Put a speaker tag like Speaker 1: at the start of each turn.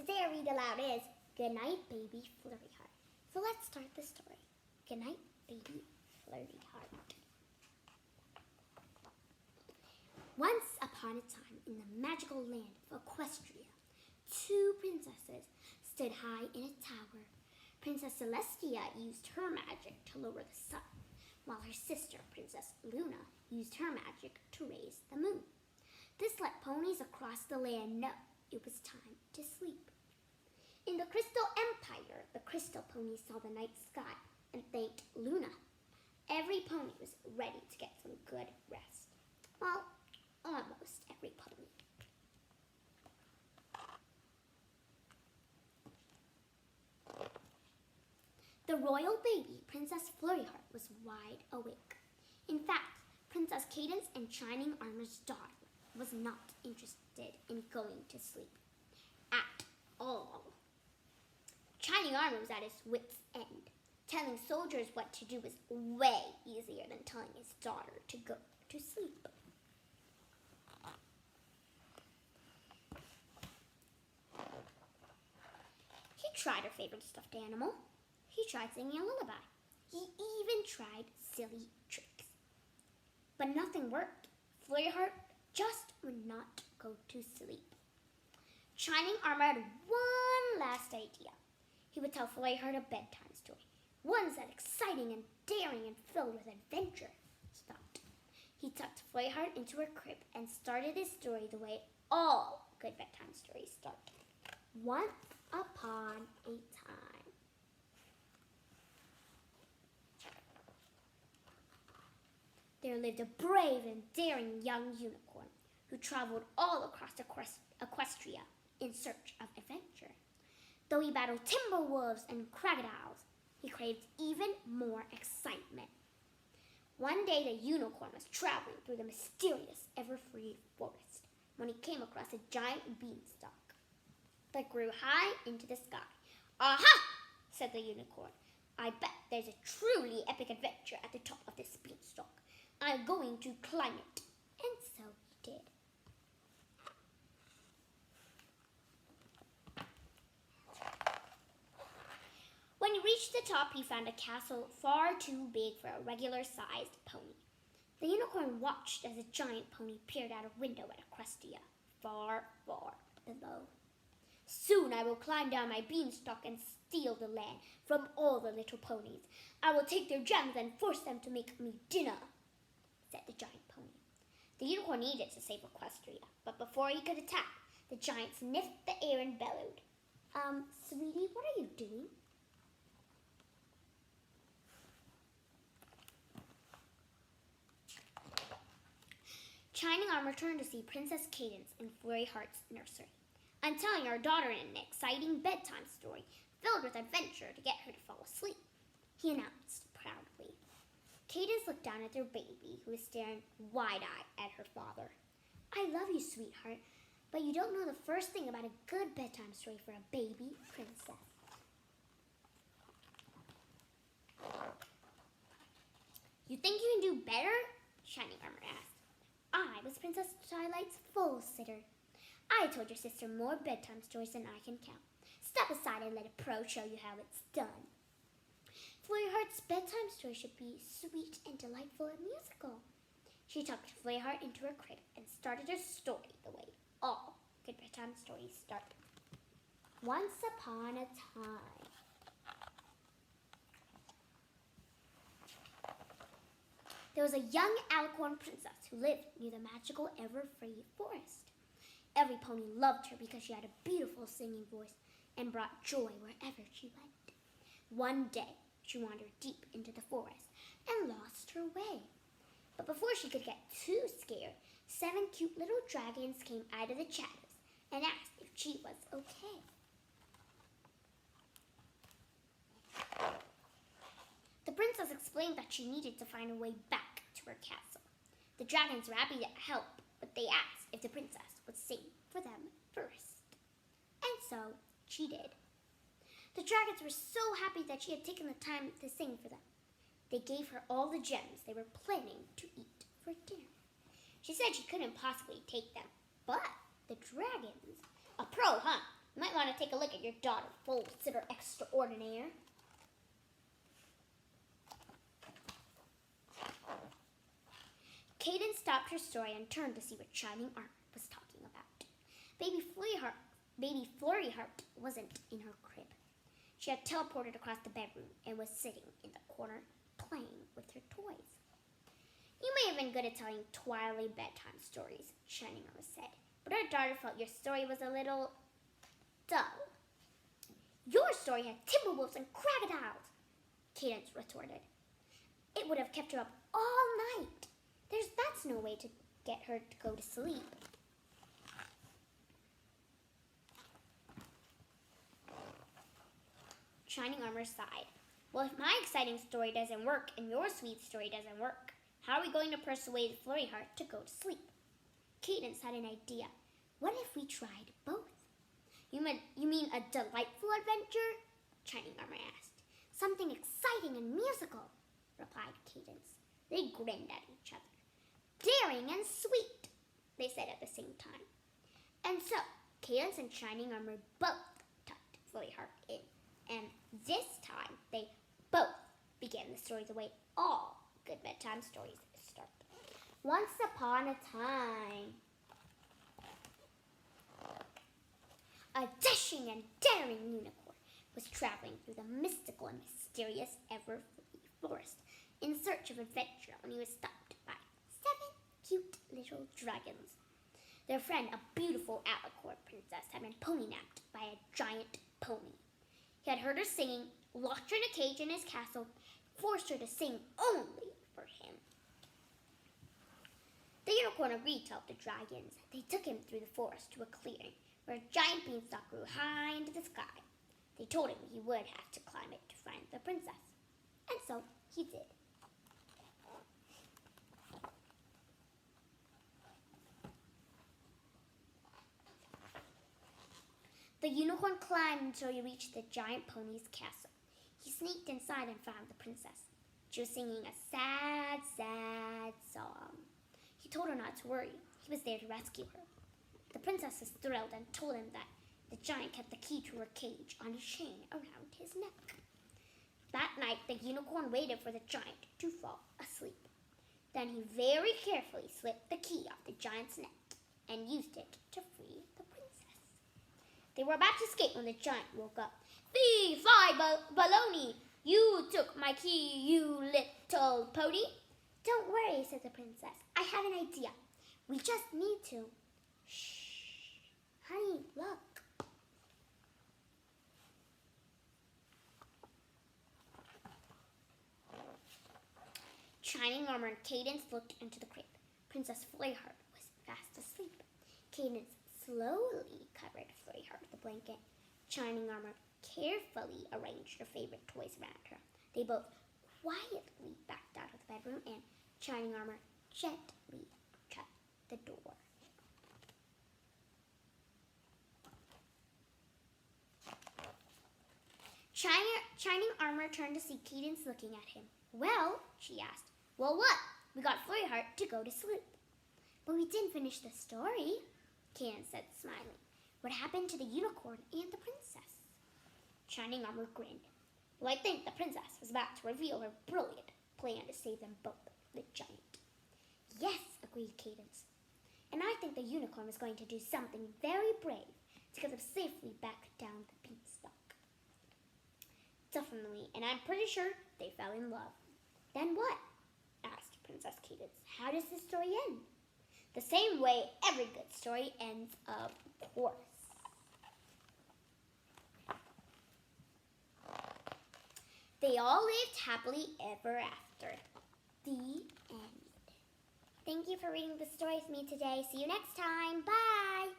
Speaker 1: today our read aloud is Good Night, Baby Flurry Heart. So let's start the story. Good night, baby Flurry Heart. Once upon a time in the magical land of Equestria, two princesses stood high in a tower. Princess Celestia used her magic to lower the sun, while her sister, Princess Luna, used her magic to raise the moon. This let ponies across the land know it was time to sleep. In the Crystal Empire, the crystal ponies saw the night sky and thanked Luna. Every pony was ready to get some good rest. Well, almost every pony. The royal baby, Princess Flurry Heart, was wide awake. In fact, Princess Cadence and Shining Armor's daughter was not interested in going to sleep at all. Shining Armor was at his wit's end. Telling soldiers what to do was way easier than telling his daughter to go to sleep. He tried her favorite stuffed animal. He tried singing a lullaby. He even tried silly tricks. But nothing worked. Flurry Heart just would not go to sleep. Shining Armor had one last idea. He would tell Flurry Heart a bedtime story. One that's exciting and daring and filled with adventure, he thought. He tucked Flurry Heart into her crib and started his story the way all good bedtime stories start. Once upon a time. There lived a brave and daring young unicorn who traveled all across Equestria in search of adventure. Though he battled timber wolves and crocodiles, he craved even more excitement. One day the unicorn was traveling through the mysterious Everfree forest when he came across a giant beanstalk that grew high into the sky. "Aha!" said the unicorn. "I bet there's a truly epic adventure at the top of this beanstalk. I'm going to climb it." And so he did. When he reached the top, he found a castle far too big for a regular-sized pony. The unicorn watched as a giant pony peered out a window at Equestria, far, far below. "Soon I will climb down my beanstalk and steal the land from all the little ponies. I will take their gems and force them to make me dinner," said the giant pony. The unicorn needed to save Equestria, but before he could attack, the giant sniffed the air and bellowed. Sweetie, what are you doing?" Shining Armor turned to see Princess Cadence in Flurry Heart's nursery. "I'm telling our daughter an exciting bedtime story filled with adventure to get her to fall asleep," he announced proudly. Cadence looked down at their baby, who was staring wide-eyed at her father. "I love you, sweetheart, but you don't know the first thing about a good bedtime story for a baby princess." "You think you can do better?" Shining Armor asked. "I was Princess Twilight's full sitter. I told your sister more bedtime stories than I can count. Step aside and let a pro show you how it's done." "Flurry Heart's bedtime story should be sweet and delightful and musical." She tucked Flurry Heart into her crib and started her story the way all good bedtime stories start. Once upon a time. There was a young alicorn princess who lived near the magical Everfree forest. Every pony loved her because she had a beautiful singing voice and brought joy wherever she went. One day, she wandered deep into the forest and lost her way. But before she could get too scared, 7 cute little dragons came out of the shadows and asked if she was okay. The princess explained that she needed to find a way back to her castle. The dragons were happy to help, but they asked if the princess would sing for them first. And so she did. The dragons were so happy that she had taken the time to sing for them. They gave her all the gems they were planning to eat for dinner. She said she couldn't possibly take them, but the dragons... "A pro, huh? You might might want to take a look at your daughter, full sitter extraordinaire. Cadence stopped her story and turned to see what Shining Armor was talking about. Baby Flurry Heart wasn't in her crib. She had teleported across the bedroom and was sitting in the corner playing with her toys. You may have been good at telling twilight bedtime stories, Shining Armor said, but her daughter felt your story was a little dull. Your story had timberwolves and crocodiles, Cadence retorted. It would have kept her up all night. That's no way to get her to go to sleep. Shining Armor sighed. Well, if my exciting story doesn't work and your sweet story doesn't work, how are we going to persuade Flurry Heart to go to sleep? Cadence had an idea. What if we tried both? You mean a delightful adventure? Shining Armor asked. Something exciting and musical, replied Cadence. They grinned at each other. Daring and sweet, they said at the same time. And so, Cadence and Shining Armor both tucked Flurry Heart in. And this time, they both began the story the way all good bedtime stories start. Once upon a time, a dashing and daring unicorn was traveling through the mystical and mysterious Everfree forest in search of adventure when he was stopped by 7 cute little dragons. Their friend, a beautiful alicorn princess, had been pony-napped by a giant pony. He had heard her singing, locked her in a cage in his castle, forced her to sing only for him. The unicorn agreed to help the dragons. They took him through the forest to a clearing where a giant beanstalk grew high into the sky. They told him he would have to climb it to find the princess. And so he did. The unicorn climbed until he reached the giant pony's castle. He sneaked inside and found the princess. She was singing a sad, sad song. He told her not to worry. He was there to rescue her. The princess was thrilled and told him that the giant kept the key to her cage on a chain around his neck. That night, the unicorn waited for the giant to fall asleep. Then he very carefully slipped the key off the giant's neck and used it to free the princess. They were about to escape when the giant woke up. Fee, fly, baloney! You took my key, you little pony. Don't worry, said the princess. I have an idea. We just need to. Shh. Honey, look. Shining Armor and Cadence looked into the crib. Princess Flurry Heart was fast asleep. Cadence slowly covered Flurry Heart with a blanket. Shining Armor carefully arranged her favorite toys around her. They both quietly backed out of the bedroom, and Shining Armor gently shut the door. Shining Armor turned to see Cadence looking at him. Well, she asked. Well, what? We got Flurry Heart to go to sleep. But we didn't finish the story, Cadence said, smiling. What happened to the unicorn and the princess? Shining Armor grinned. Well, I think the princess was about to reveal her brilliant plan to save them both, the giant. Yes, agreed Cadence. And I think the unicorn was going to do something very brave to get them safely back down the beanstalk. Definitely, and I'm pretty sure they fell in love. Then what? Asked Princess Cadence. How does the story end? The same way every good story ends, of course. They all lived happily ever after. The end. Thank you for reading the story with me today. See you next time. Bye!